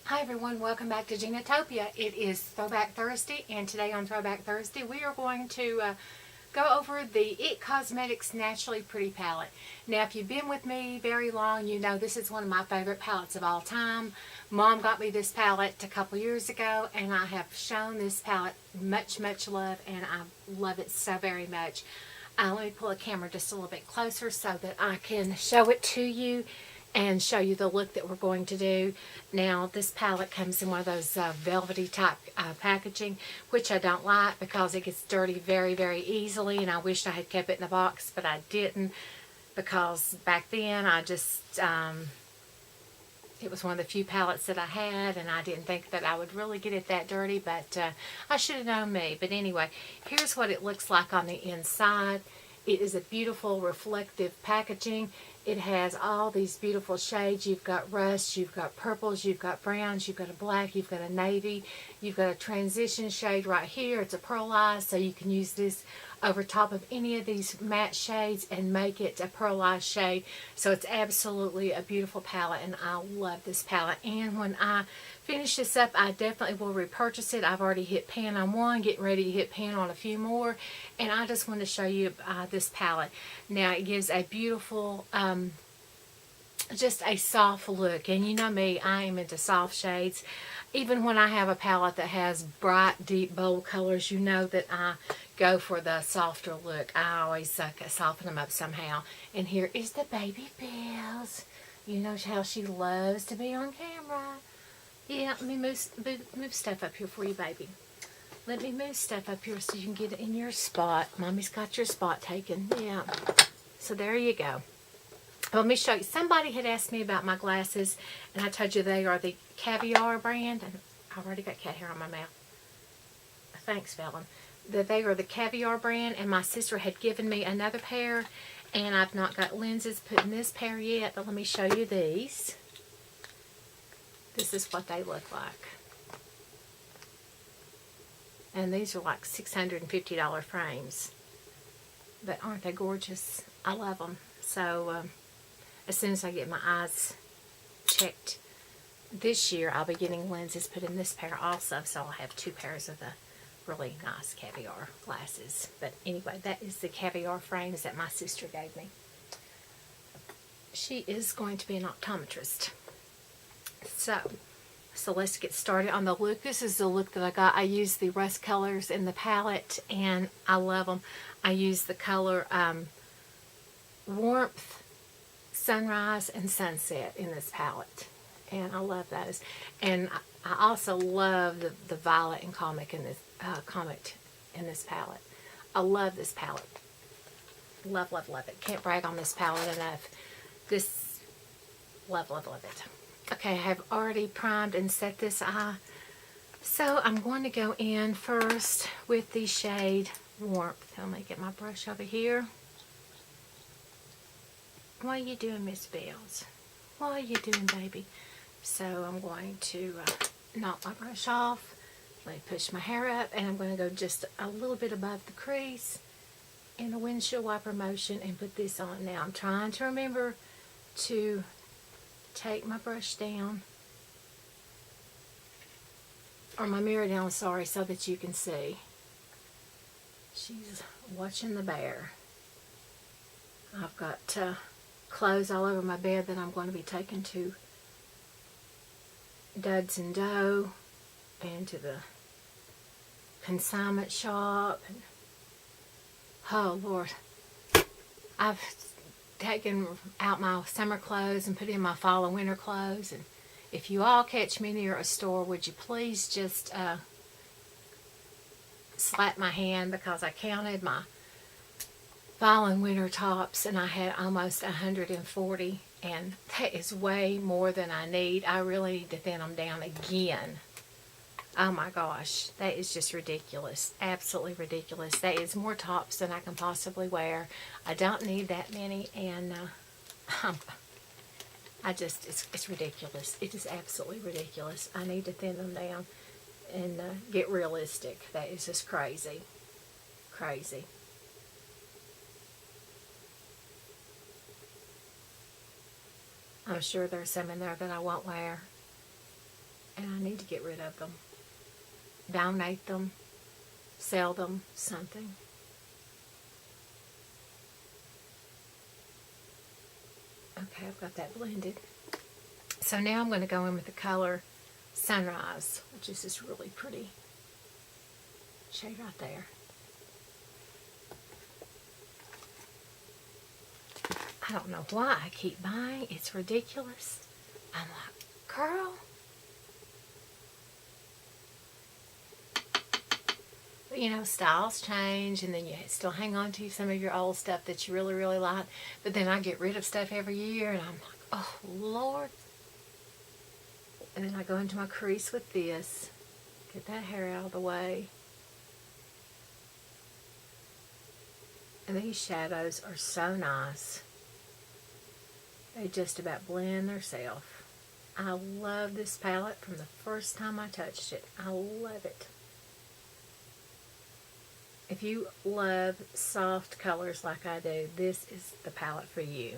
Hi everyone, welcome back to Gina-topia. It is Throwback Thursday, and today on Throwback Thursday we are going to go over the IT Cosmetics Naturally Pretty palette. Now if you've been with me very long, you know this is one of my favorite palettes of all time. Mom got me this palette a couple years ago, and I have shown this palette much love, and I love it so very much. Let me pull the camera just a little bit closer so that I can show it to you and show you the look that we're going to do. Now this palette comes in one of those velvety type packaging, which I don't like because it gets dirty very easily, and I wished I had kept it in the box, but I didn't, because back then I just it was one of the few palettes that I had, and I didn't think that I would really get it that dirty, but I should have known me. But anyway, here's what it looks like on the inside. It is a beautiful reflective packaging. It has all these beautiful shades. You've got rust, you've got purples, you've got browns, you've got a black, you've got a navy, you've got a transition shade right here. It's a pearlized, so you can use this over top of any of these matte shades and make it a pearlized shade. So it's absolutely a beautiful palette, and I love this palette. And when I finish this up, I definitely will repurchase it. I've already hit pan on one, getting ready to hit pan on a few more, and I just want to show you this palette. Now it gives a beautiful just a soft look, and you know me, I am into soft shades. Even when I have a palette that has bright, deep, bold colors, you know that I go for the softer look. I always soften them up somehow. And here is the baby Bells. You know how she loves to be on camera. Yeah, let me move stuff up here for you, baby. Let me move stuff up here so you can get it in your spot. Mommy's got your spot taken. Yeah. So there you go. Let me show you. Somebody had asked me about my glasses, and I told you they are the Caviar brand. And I already got cat hair on my mouth. Thanks, Velen. That they are the Caviar brand, and my sister had given me another pair, and I've not got lenses put in this pair yet, but let me show you these. This is what they look like. And these are like $650 frames. But aren't they gorgeous? I love them. So, as soon as I get my eyes checked this year, I'll be getting lenses put in this pair also, so I'll have two pairs of the really nice Caviar glasses. But anyway, that is the Caviar frames that my sister gave me. She is going to be an optometrist. So let's get started on the look. This is the look that I got. I used the rust colors in the palette, and I love them. I used the color Warmth, Sunrise, and Sunset in this palette, and I love those. And I also love the violet and comet in this palette. I love this palette. Love it. Can't brag on this palette enough. This, love it. Okay, I have already primed and set this eye, so I'm going to go in first with the shade Warmth. Let me get my brush over here. What are you doing, Miss Bells? What are you doing, baby? So I'm going to knock my brush off. Let me push my hair up, and I'm going to go just a little bit above the crease in a windshield wiper motion and put this on. Now I'm trying to remember to take my brush down, or my mirror down, sorry, so that you can see. She's watching the bear. I've got clothes all over my bed that I'm going to be taking to Duds and Doe and to the consignment shop. And, oh Lord, I've taken out my summer clothes and put in my fall and winter clothes. And if you all catch me near a store, would you please just slap my hand, because I counted my fall and winter tops, and I had almost 140, and that is way more than I need. I really need to thin them down again. Oh my gosh, that is just ridiculous. Absolutely ridiculous. That is more tops than I can possibly wear. I don't need that many, and it's ridiculous. It is absolutely ridiculous. I need to thin them down and get realistic. That is just crazy. Crazy. I'm sure there's some in there that I won't wear. and I need to get rid of them. Donate them, sell them, something. Okay, I've got that blended. So now I'm going to go in with the color Sunrise, which is this really pretty shade right there. I don't know why I keep buying. It's ridiculous. I'm like, girl. But you know, styles change, and then you still hang on to some of your old stuff that you really, really like. But then I get rid of stuff every year, and I'm like, oh, Lord. And then I go into my crease with this. Get that hair out of the way. And these shadows are so nice. They just about blend themselves. I love this palette from the first time I touched it. I love it. If you love soft colors like I do, this is the palette for you.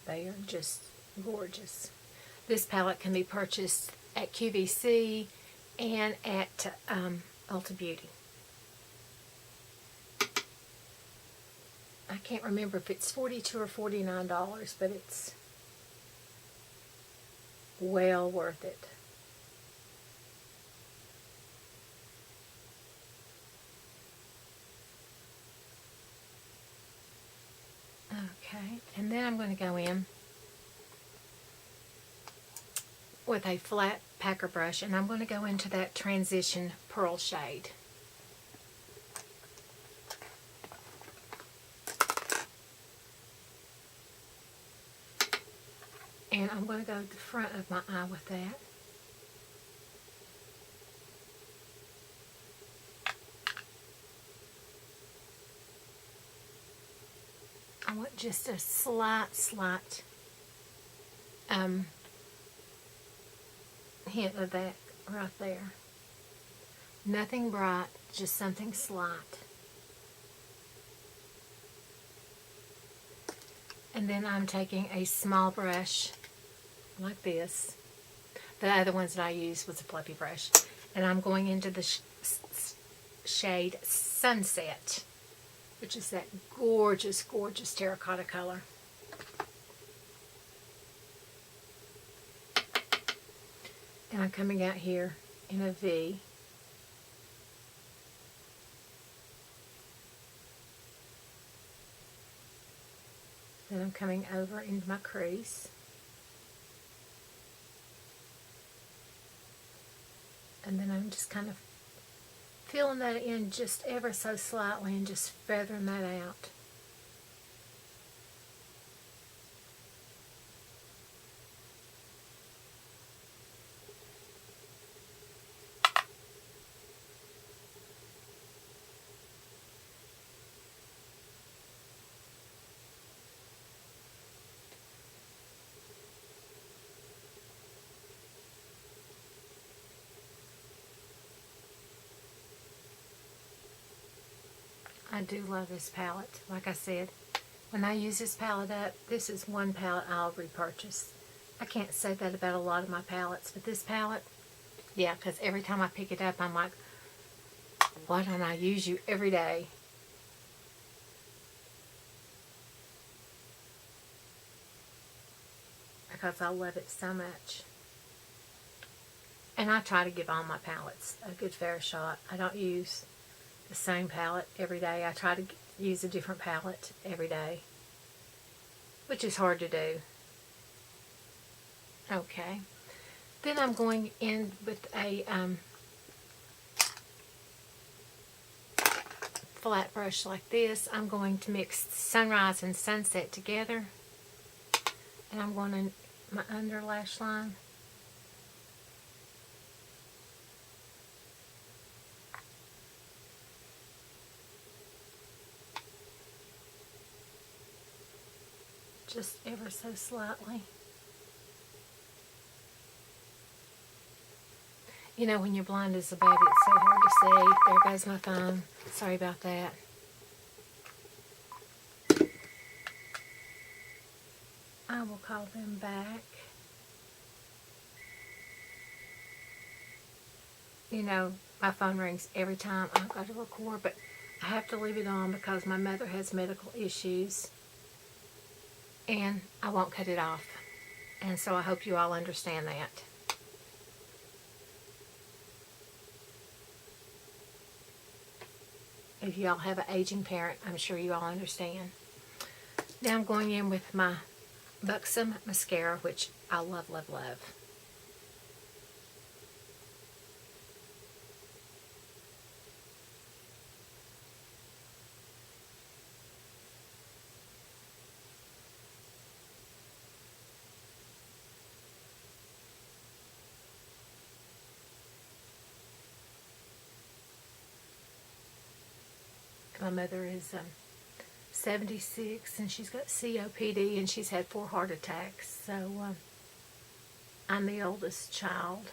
They are just gorgeous. This palette can be purchased at QVC and at Ulta Beauty. I can't remember if it's $42 or $49, but it's well worth it. Okay, and then I'm going to go in with a flat packer brush, and I'm going to go into that transition pearl shade. And I'm going to go to the front of my eye with that. I want just a slight hint of that right there. Nothing bright, just something slight. And then I'm taking a small brush like this. The other ones that I used was a fluffy brush. And I'm going into the shade Sunset, which is that gorgeous, gorgeous terracotta color. And I'm coming out here in a V. Then I'm coming over into my crease. And then I'm just kind of filling that in just ever so slightly and just feathering that out. I do love this palette. Like I said, when I use this palette up, this is one palette I'll repurchase. I can't say that about a lot of my palettes, but this palette, yeah, because every time I pick it up, I'm like, why don't I use you every day? Because I love it so much. And I try to give all my palettes a good fair shot. I don't use the same palette every day. I try to use a different palette every day, which is hard to do. Okay. Then I'm going in with a flat brush like this. I'm going to mix Sunrise and Sunset together. And I'm going to my under lash line. Just ever so slightly. You know, when you're blind as a baby, it's so hard to see. There goes my phone. Sorry about that. Okay, I will call them back. You know, my phone rings every time I've got to record, but I have to leave it on because my mother has medical issues and I won't cut it off. And so I hope you all understand that. If you all have an aging parent, I'm sure you all understand. Now I'm going in with my Buxom mascara, which I love, love, love. My mother is 76 and she's got COPD and she's had 4 heart attacks. So I'm the oldest child.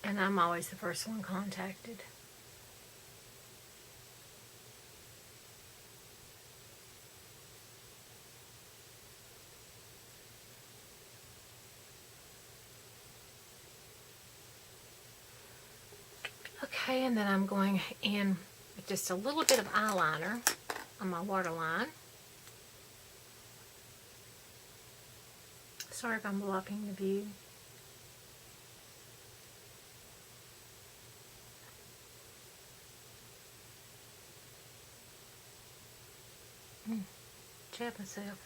And I'm always the first one contacted. Okay, and then I'm going in with just a little bit of eyeliner on my waterline. Sorry if I'm blocking the view. Chap myself.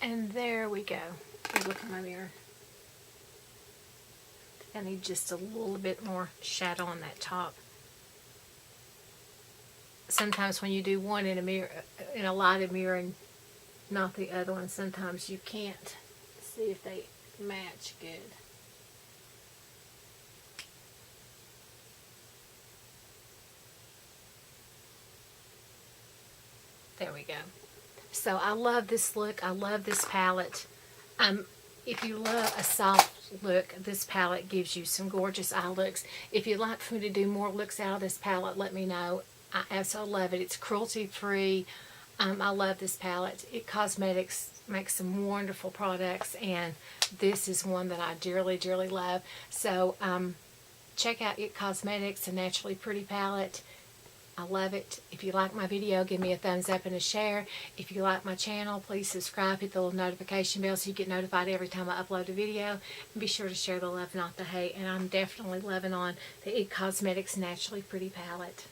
And there we go. Look in my mirror. I need just a little bit more shadow on that top. Sometimes when you do one in a mirror, in a lighted mirror and not the other one, sometimes you can't see if they match good. There we go. So I love this look. I love this palette. If you love a soft look, this palette gives you some gorgeous eye looks. If you'd like for me to do more looks out of this palette, let me know. I absolutely love it. It's cruelty free. I love this palette. It Cosmetics makes some wonderful products, and this is one that I dearly, dearly love. So check out It Cosmetics, a naturally pretty palette. I love it. If you like my video, give me a thumbs up and a share. If you like my channel, please subscribe. Hit the little notification bell so you get notified every time I upload a video. And be sure to share the love, not the hate. And I'm definitely loving on the It Cosmetics Naturally Pretty palette.